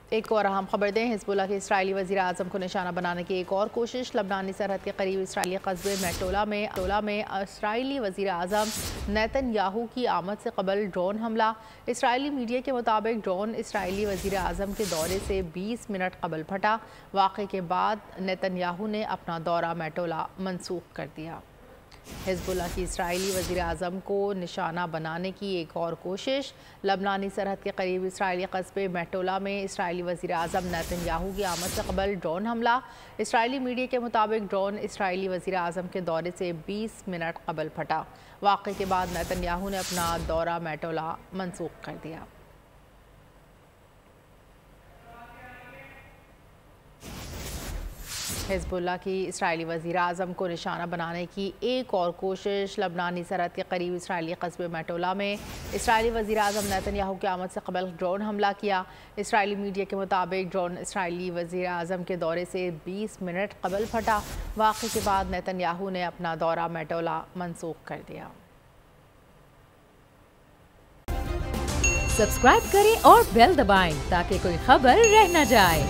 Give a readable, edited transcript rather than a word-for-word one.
ایک اور اہم خبر دیں، حزب اللہ کے اسرائیلی وزیر اعظم کو نشانہ بنانے کی ایک اور کوشش۔ لبنانی سرحد کے قریب اسرائیلی قصبے میٹولا میں اسرائیلی وزیر اعظم نیتن یاہو کی آمد سے قبل ڈرون حملہ۔ اسرائیلی میڈیا کے مطابق ڈرون اسرائیلی وزیر اعظم کے دورے سے 20 منٹ قبل پھٹا۔ واقعے کے بعد نیتن یاہو نے اپنا دورہ میٹولا منسوخ کر دیا۔ حزب اللہ کی اسرائیلی وزیر اعظم کو نشانہ بنانے کی ایک اور کوشش۔ لبنانی سرحد کے قریب اسرائیلی قصبے میٹولا میں اسرائیلی وزیر اعظم نیتن یاہو کی آمد سے قبل ڈرون حملہ۔ اسرائیلی میڈیا کے مطابق ڈرون اسرائیلی وزیر اعظم کے دورے سے 20 منٹ قبل پھٹا۔ واقعے کے بعد نیتن یاہو نے اپنا دورہ میٹولا منسوخ کر دیا۔ حزب اللہ کی اسرائیلی وزیر اعظم کو نشانہ بنانے کی ایک اور کوشش۔ لبنانی سرحد کے قریب اسرائیلی قصبے میٹولا میں اسرائیلی وزیر اعظم نیتن یاہو کی آمد سے قبل ڈرون حملہ کیا۔ اسرائیلی میڈیا کے مطابق ڈرون اسرائیلی وزیر اعظم کے دورے سے 20 منٹ قبل پھٹا۔ واقعے کے بعد نیتن یاہو نے اپنا دورہ میٹولا منسوخ کر دیا۔ سبسکرائب کریں اور بیل دبائیں تاکہ کوئی خبر رہ نہ جائے۔